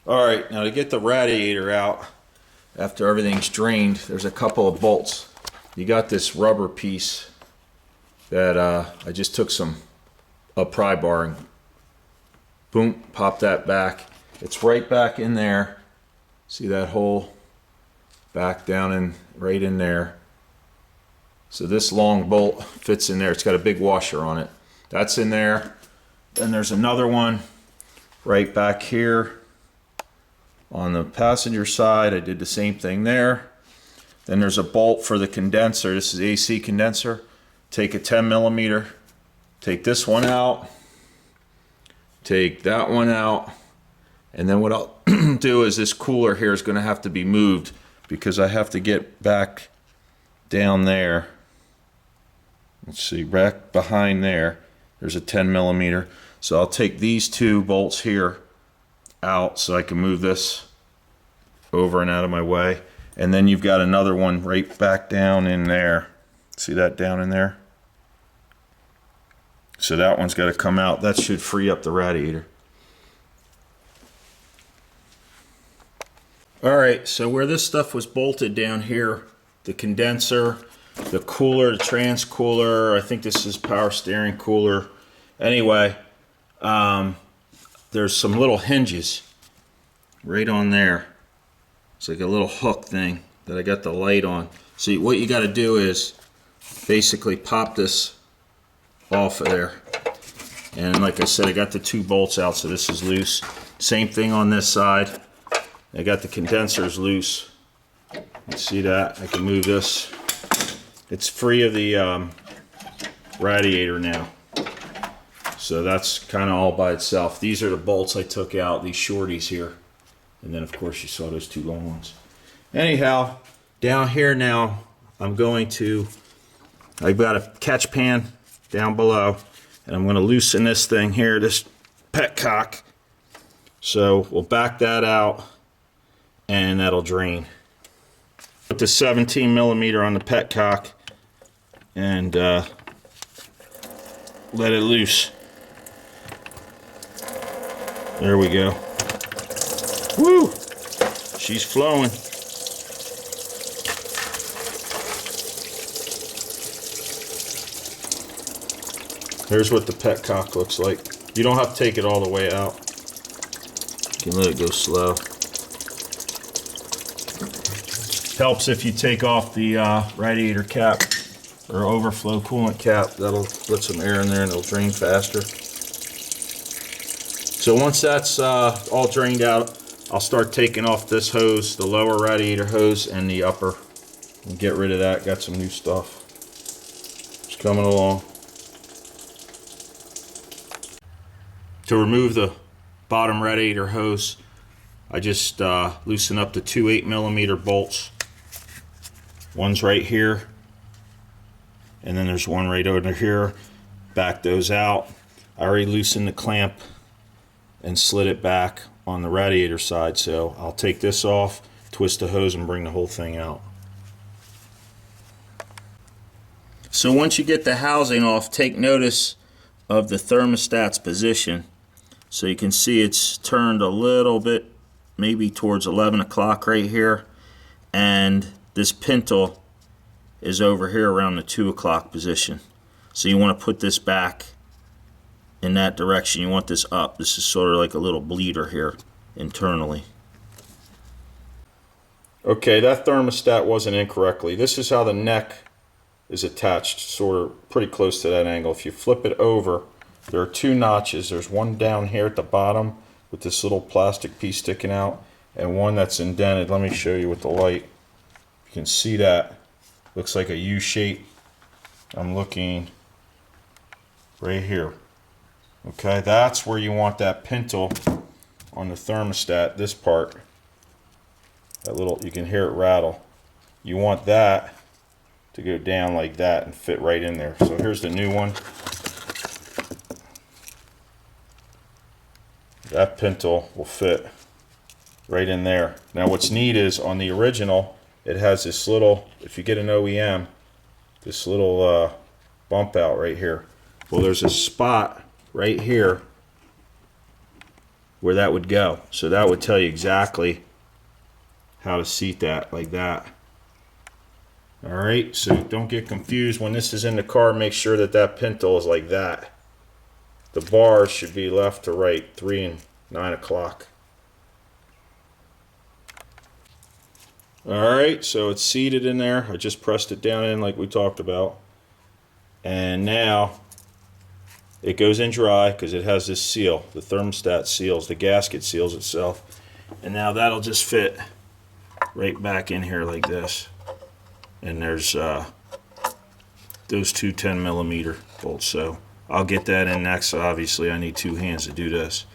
Alright, now to get the radiator out after everything's drained, there's a couple of bolts. You got this rubber piece that I just took some pry bar and boom, pop that back. It's right back in there. See that hole? Back down in, right in there. So this long bolt fits in there. It's got a big washer on it. That's in there. Then there's another one right back here on the passenger side. I did the same thing there. Then there's a bolt for the condenser. This is AC condenser. Take a 10 millimeter. Take this one out. Take that one out. And then what I'll do is this cooler here is going to have to be moved because I have to get back down there. Let's see, back behind there. There's a 10 millimeter. So I'll take these two bolts here out so I can move this over and out of my way. And then you've got another one right back down in there. See that down in there? So that one's got to come out. That should free up the radiator. Alright, so where this stuff was bolted down here, the condenser, the cooler, the trans cooler, I think this is power steering cooler. Anyway, there's some little hinges right on there. It's like a little hook thing that I got the light on. So what you got to do is basically pop this off of there. And like I said, I got the two bolts out, so this is loose. Same thing on this side. I got the condensers loose. You see that? I can move this. It's free of the radiator now. So that's kind of all by itself. These are the bolts I took out, these shorties here. And then of course you saw those two long ones. Anyhow, down here now, I've got a catch pan down below, and I'm going to loosen this thing here, this petcock. So we'll back that out, and that'll drain. Put the 17 millimeter on the petcock and let it loose. There we go. Woo! She's flowing. Here's what the petcock looks like. You don't have to take it all the way out. You can let it go slow. Helps if you take off the radiator cap or overflow coolant cap. That'll let some air in there and it'll drain faster. So once that's all drained out, I'll start taking off this hose, the lower radiator hose and the upper, and get rid of that. Got some new stuff. It's coming along. To remove the bottom radiator hose, I just loosen up the two 8 millimeter bolts. One's right here, and then there's one right over here. Back those out. I already loosened the clamp and slid it back on the radiator side, so I'll take this off, twist the hose, and bring the whole thing out. So once you get the housing off, take notice of the thermostat's position. So you can see it's turned a little bit, maybe towards 11 o'clock right here, and this pintle is over here around the 2 o'clock position. So you want to put this back in that direction. You want this up. This is sort of like a little bleeder here internally. Okay, that thermostat wasn't in correctly. This is how the neck is attached, sort of pretty close to that angle. If you flip it over, there are two notches. There's one down here at the bottom with this little plastic piece sticking out, and one that's indented. Let me show you with the light. You can see that. Looks like a U shape. I'm looking right here. Okay, that's where you want that pintle on the thermostat, this part. That little, you can hear it rattle. You want that to go down like that and fit right in there. So here's the new one. That pintle will fit right in there. Now what's neat is on the original, it has this little, if you get an OEM, this little bump out right here. Well, there's a spot right here where that would go. So that would tell you exactly how to seat that, like that. Alright, so don't get confused when this is in the car. Make sure that that pintle is like that. The bars should be left to right, 3 and 9 o'clock. Alright, so it's seated in there. I just pressed it down in like we talked about. And now it goes in dry because it has this seal. The thermostat seals, the gasket seals itself. And now that'll just fit right back in here like this. And there's those two 10mm bolts. So I'll get that in next. Obviously I need 2 hands to do this,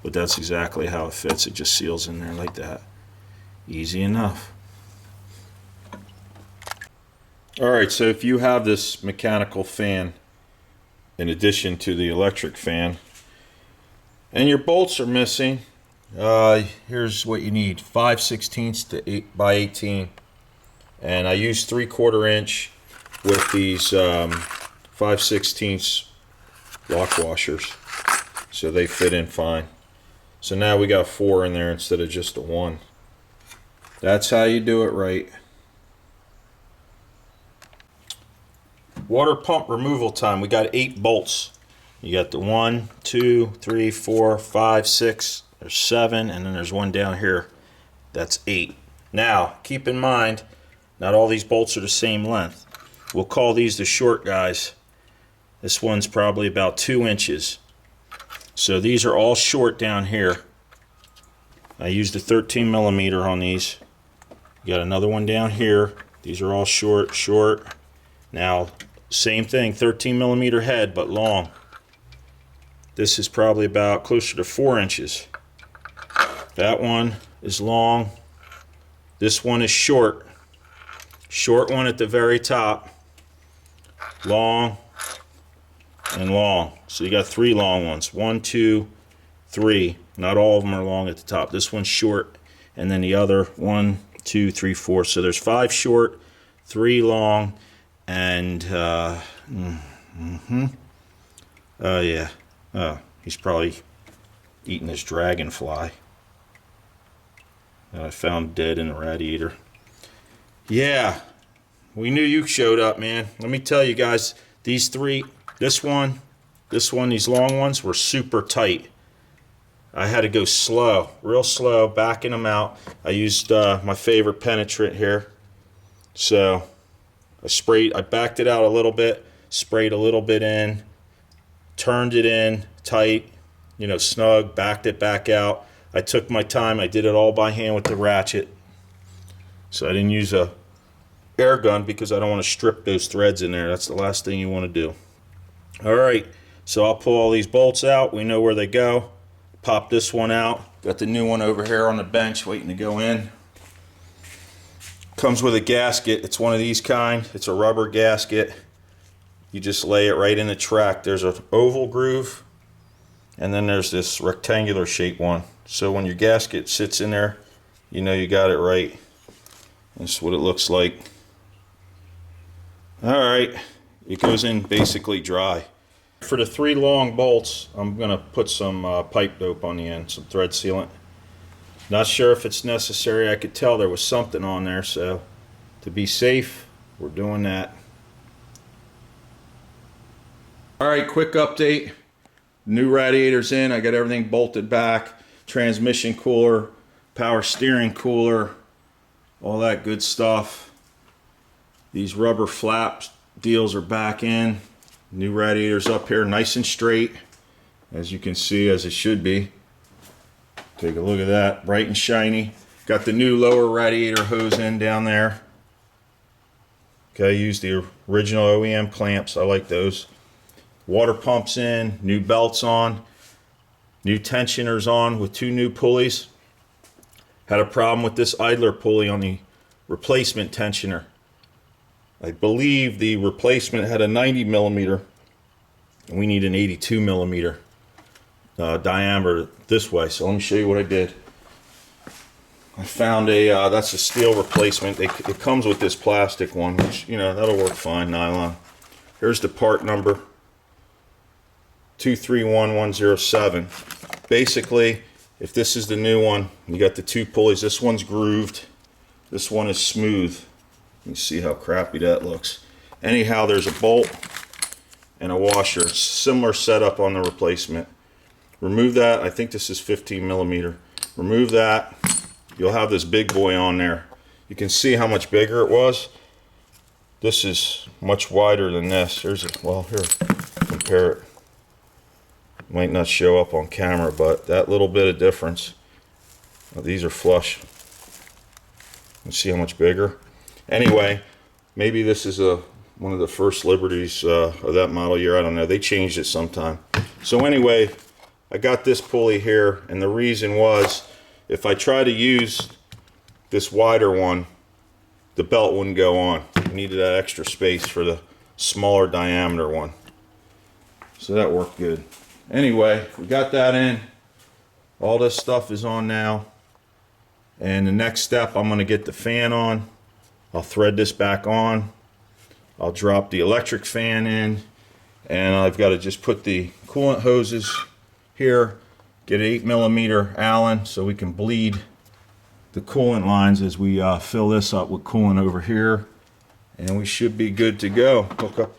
but that's exactly how it fits. It just seals in there like that. Easy enough. Alright, so if you have this mechanical fan in addition to the electric fan and your bolts are missing, here's what you need: 5/16 to 8x18. And I use 3/4 inch with these 5/16 lock washers, so they fit in fine. So now we got 4 in there instead of just a 1. That's how you do it right. Water pump removal time. We got 8 bolts. You got the 1, 2, 3, 4, 5, 6. There's 7, and then there's one down here. That's 8. Now, keep in mind, not all these bolts are the same length. We'll call these the short guys. This one's probably about 2 inches. So these are all short down here. I used a 13mm on these. You got another one down here. These are all short. Now, same thing, 13mm head, but long. This is probably about closer to 4 inches. That one is long. This one is short. Short one at the very top, long, and long. So you got 3 long ones. 1, 2, 3. Not all of them are long at the top. This one's short, and then the other 1, 2, 3, 4. So there's 5 short, 3 long, and oh yeah. Oh, he's probably eating this dragonfly that I found dead in the radiator. Yeah, we knew you showed up, man. Let me tell you guys, these 3, this one, these long ones were super tight. I had to go slow, real slow, backing them out. I used my favorite penetrant here. So I backed it out a little bit, sprayed a little bit in, turned it in tight, you know, snug, backed it back out. I took my time. I did it all by hand with the ratchet. So I didn't use a air gun because I don't want to strip those threads in there. That's the last thing you want to do. Alright, so I'll pull all these bolts out. We know where they go. Pop this one out. Got the new one over here on the bench waiting to go in. Comes with a gasket. It's one of these kind. It's a rubber gasket. You just lay it right in the track. There's an oval groove, and then there's this rectangular shaped one. So when your gasket sits in there, you know you got it right. That's what it looks like. Alright, it goes in basically dry. For the 3 long bolts, I'm going to put some pipe dope on the end, some thread sealant. Not sure if it's necessary. I could tell there was something on there, so to be safe, we're doing that. Alright, quick update. New radiator's in. I got everything bolted back. Transmission cooler, power steering cooler, all that good stuff. These rubber flaps deals are back in. New radiator's up here nice and straight, as you can see, as it should be. Take a look at that, bright and shiny. Got the new lower radiator hose in down there. Okay, use the original OEM clamps. I like those. Water pumps in, new belts on, new tensioners on with 2 new pulleys. Had a problem with this idler pulley on the replacement tensioner. I believe the replacement had a 90mm, and we need an 82mm diameter this way. So let me show you what I did. I found a that's a steel replacement. It comes with this plastic one, which, you know, that'll work fine, nylon. Here's the part number, 231107. Basically, if this is the new one, you got the two pulleys. This one's grooved. This one is smooth. You see how crappy that looks. Anyhow, there's a bolt and a washer. Similar setup on the replacement. Remove that. I think this is 15 millimeter. Remove that. You'll have this big boy on there. You can see how much bigger it was. This is much wider than this. Here's a, well, here, compare it. Might not show up on camera, but that little bit of difference. These are flush. You see how much bigger? Anyway, maybe this is one of the first Liberties of that model year. I don't know. They changed it sometime. So anyway, I got this pulley here, and the reason was if I try to use this wider one, the belt wouldn't go on. I needed that extra space for the smaller diameter one. So that worked good. Anyway, we got that in. All this stuff is on now. And the next step, I'm going to get the fan on. I'll thread this back on. I'll drop the electric fan in. And I've got to just put the coolant hoses here. Get an 8 millimeter Allen so we can bleed the coolant lines as we fill this up with coolant over here. And we should be good to go. Hook up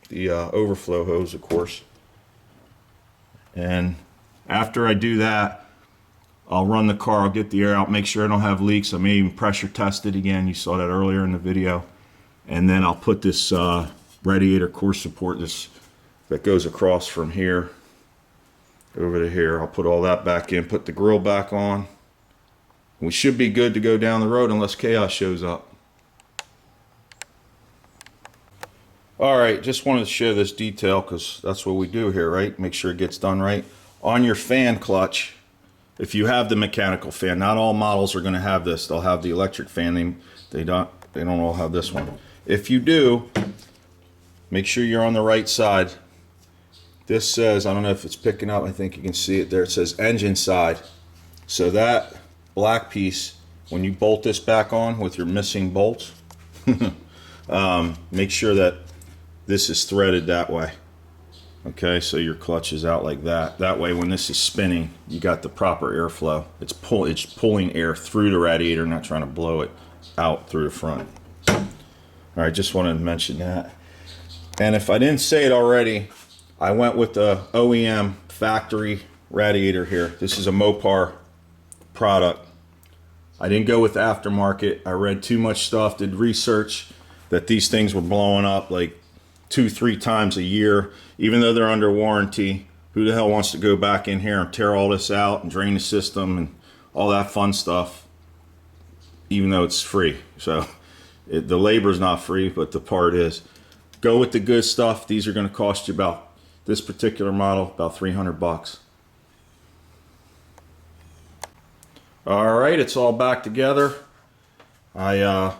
the overflow hose, of course. And after I do that, I'll run the car, I'll get the air out, make sure I don't have leaks. I may even pressure test it again. You saw that earlier in the video. And then I'll put this radiator core support that goes across from here over to here. I'll put all that back in, put the grill back on. We should be good to go down the road unless chaos shows up. Alright, just wanted to show this detail because that's what we do here, right? Make sure it gets done right. On your fan clutch, if you have the mechanical fan, not all models are going to have this. They'll have the electric fan. They don't all have this one. If you do, make sure you're on the right side. This says, I don't know if it's picking up, I think you can see it there. It says engine side. So that black piece, when you bolt this back on with your missing bolts, make sure that this is threaded that way. Okay, so your clutch is out like that. That way when this is spinning, you got the proper airflow. It's pulling air through the radiator, not trying to blow it out through the front. Alright, just wanted to mention that. And if I didn't say it already, I went with the OEM factory radiator here. This is a Mopar product. I didn't go with aftermarket. I read too much stuff, did research that these things were blowing up like 2-3 times a year, even though they're under warranty. Who the hell wants to go back in here and tear all this out and drain the system and all that fun stuff, even though it's free? So the labor is not free, but the part is. Go with the good stuff. These are going to cost you about, this particular model, about 300 bucks. All right, it's all back together. I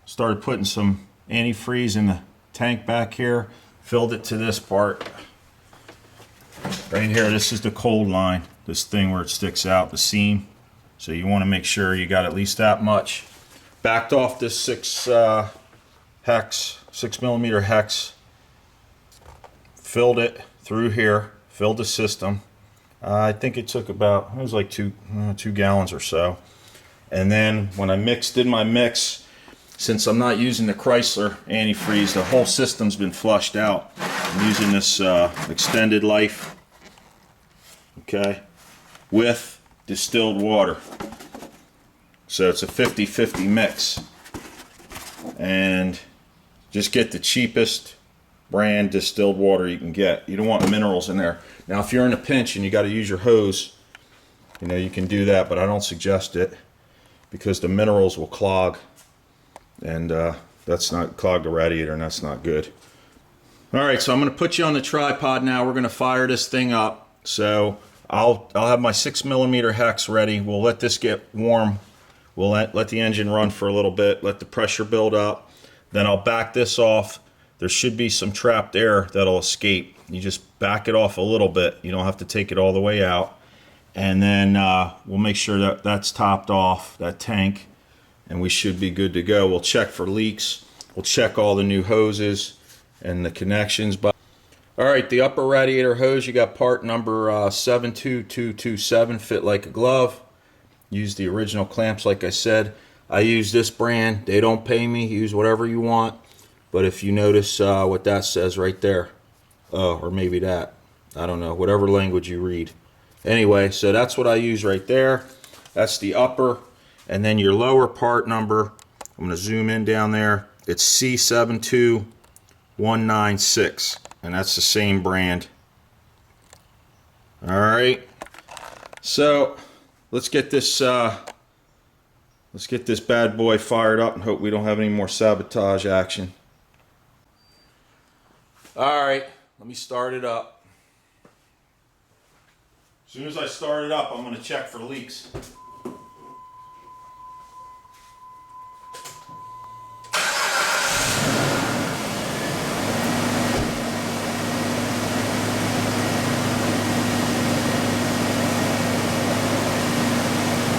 started putting some antifreeze in the tank back here, filled it to this part right here. This is the cold line, this thing where it sticks out, the seam. So you want to make sure you got at least that much. Backed off this 6 millimeter hex, filled it through here, filled the system. I think it took about, it was like 2 gallons or so. And then when I did my mix, since I'm not using the Chrysler antifreeze, the whole system's been flushed out. I'm using this extended life, okay, with distilled water. So it's a 50-50 mix. And just get the cheapest brand distilled water you can get. You don't want minerals in there. Now if you're in a pinch and you got to use your hose, you know, you can do that, but I don't suggest it because the minerals will clog. And that's not clog the radiator, and that's not good. All right, so I'm going to put you on the tripod now. We're going to fire this thing up. So I'll have my 6 millimeter hex ready. We'll let this get warm. We'll let the engine run for a little bit, let the pressure build up. Then I'll back this off. There should be some trapped air that'll escape. You just back it off a little bit. You don't have to take it all the way out. And then we'll make sure that that's topped off, that tank. And we should be good to go. We'll check for leaks. We'll check all the new hoses and the connections. All All right, the upper radiator hose, you got part number 72227, fit like a glove. Use the original clamps like I said. I use this brand. They don't pay me. Use whatever you want. But if you notice what that says right there, or maybe that, I don't know, whatever language you read. Anyway, so that's what I use right there. That's the upper. And then your lower part number, I'm going to zoom in down there. It's C72196. And that's the same brand. All right. So let's get this bad boy fired up and hope we don't have any more sabotage action. All right, let me start it up. As soon as I start it up, I'm going to check for leaks.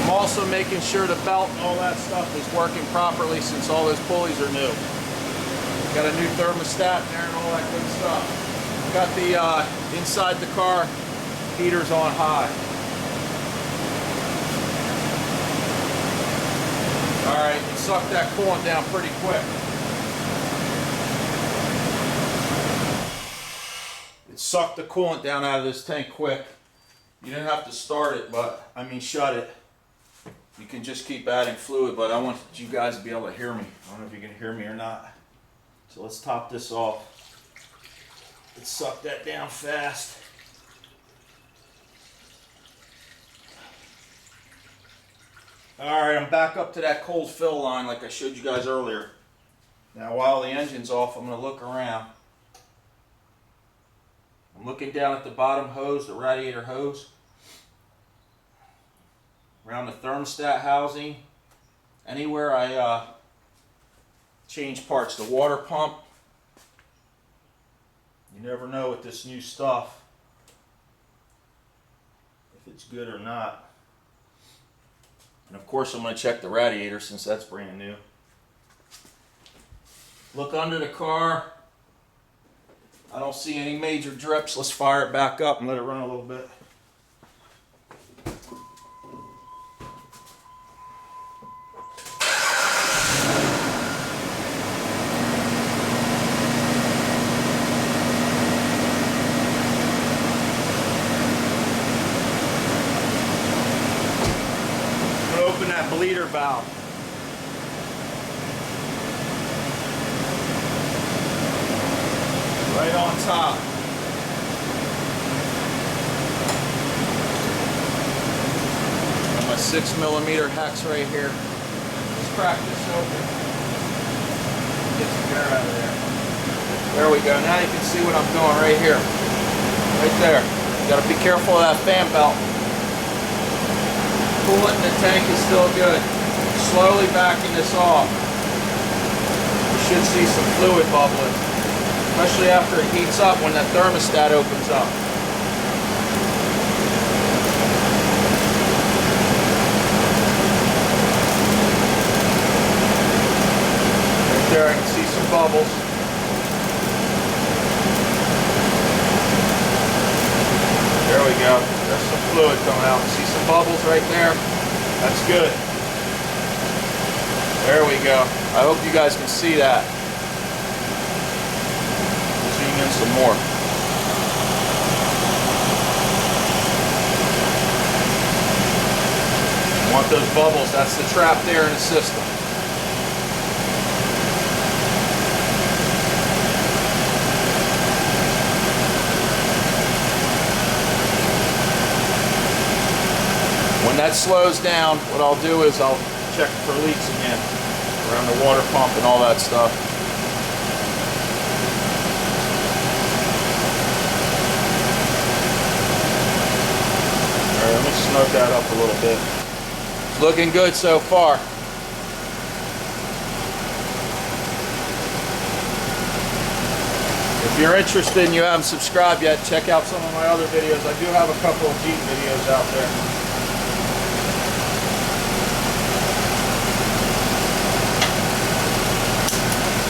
Also making sure the belt and all that stuff is working properly since all those pulleys are new. Got a new thermostat in there and all that good stuff. Got the inside the car heaters on high. Alright, it sucked that coolant down pretty quick. It sucked the coolant down out of this tank quick. You didn't have to start it, but I mean shut it. You can just keep adding fluid, but I want you guys to be able to hear me. I don't know if you can hear me or not. So let's top this off. Let's suck that down fast. Alright, I'm back up to that cold fill line like I showed you guys earlier. Now while the engine's off, I'm going to look around. I'm looking down at the bottom hose, the radiator hose. Around the thermostat housing, anywhere I change parts, the water pump. You never know with this new stuff if it's good or not. And of course I'm going to check the radiator since that's brand new. Look under the car. I don't see any major drips. Let's fire it back up and let it run a little bit. Bleeder valve. Right on top. Got my 6mm hex right here. Let's crack this open. Get some air out of there. There we go. Now you can see what I'm doing right here. Right there. You gotta be careful of that fan belt. Coolant in the tank is still good. Slowly backing this off. You should see some fluid bubbling, especially after it heats up when that thermostat opens up. Right there I can see some bubbles. There we go. There's some fluid coming out. See some bubbles right there? That's good. There we go. I hope you guys can see that. Zoom in some more. You want those bubbles? That's the trapped air in the system. When that slows down, what I'll do is I'll check for leaks again around the water pump and all that stuff. Alright, let me snug that up a little bit. It's looking good so far. If you're interested and you haven't subscribed yet, check out some of my other videos. I do have a couple of Jeep videos out there.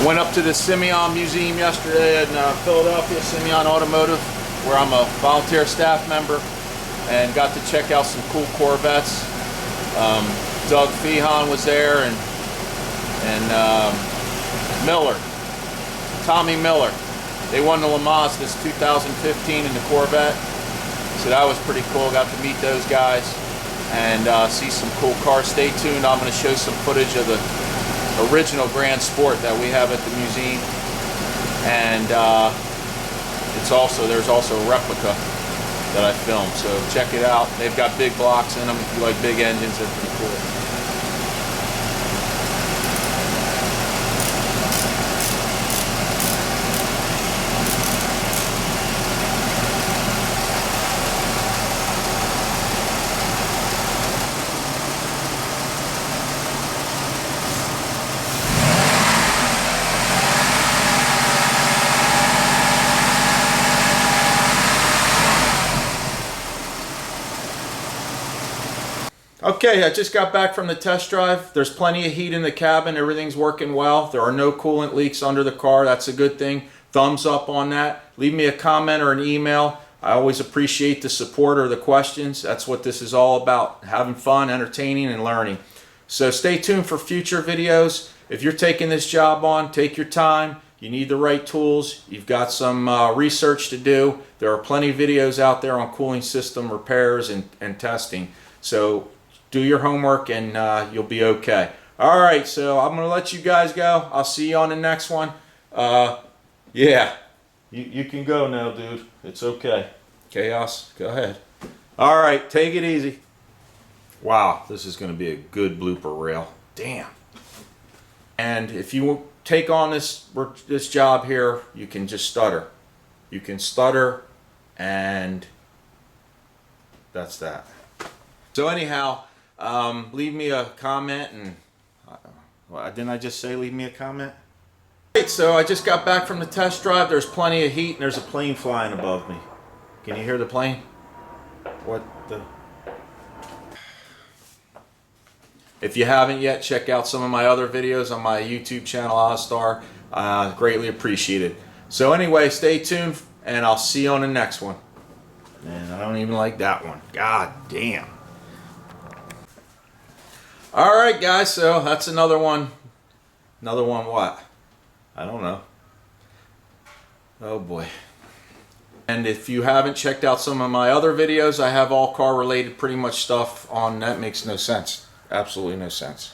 Went up to the Simeon Museum yesterday in Philadelphia, Simeon Automotive, where I'm a volunteer staff member, and got to check out some cool Corvettes. Doug Feehan was there, and Miller, Tommy Miller. They won the Le Mans this 2015 in the Corvette, so that was pretty cool. Got to meet those guys and see some cool cars. Stay tuned. I'm going to show some footage of the original Grand Sport that we have at the museum, and there's also a replica that I filmed, so check it out. They've got big blocks in them. If you like big engines, they're pretty cool. Okay, I just got back from the test drive. There's plenty of heat in the cabin. Everything's working well. There are no coolant leaks under the car. That's a good thing. Thumbs up on that. Leave me a comment or an email. I always appreciate the support or the questions. That's what this is all about. Having fun, entertaining, and learning. So stay tuned for future videos. If you're taking this job on, take your time. You need the right tools. You've got some research to do. There are plenty of videos out there on cooling system repairs and testing. So do your homework and you'll be okay. All right, so I'm going to let you guys go. I'll see you on the next one. Yeah, you can go now, dude. It's okay. Chaos, go ahead. All right, take it easy. Wow, this is going to be a good blooper reel. Damn. And if you take on this job here, you can just stutter. You can stutter, and that's that. So anyhow, leave me a comment, and didn't I just say leave me a comment? Right, so I just got back from the test drive. There's plenty of heat, and there's a plane flying above me. Can you hear the plane? What the? If you haven't yet, check out some of my other videos on my YouTube channel, Ozzstar. Greatly appreciated. So anyway, stay tuned, and I'll see you on the next one. And I don't even like that one. God damn. All right, guys, so that's another one. Another one what? I don't know. Oh boy. And if you haven't checked out some of my other videos, I have all car related pretty much stuff on. That makes no sense. Absolutely no sense.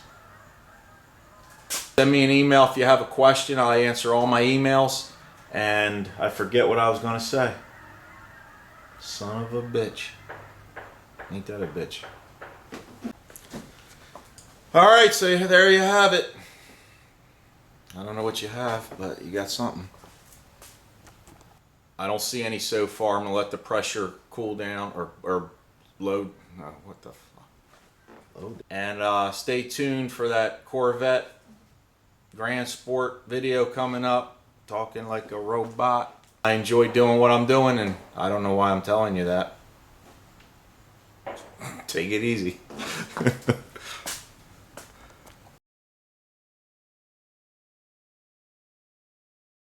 Send me an email if you have a question. I answer all my emails. And I forget what I was going to say. Son of a bitch. Ain't that a bitch? Alright, so there you have it. I don't know what you have, but you got something. I don't see any so far. I'm going to let the pressure cool down or load. No, what the fuck? Load. And stay tuned for that Corvette Grand Sport video coming up. Talking like a robot. I enjoy doing what I'm doing, and I don't know why I'm telling you that. Take it easy.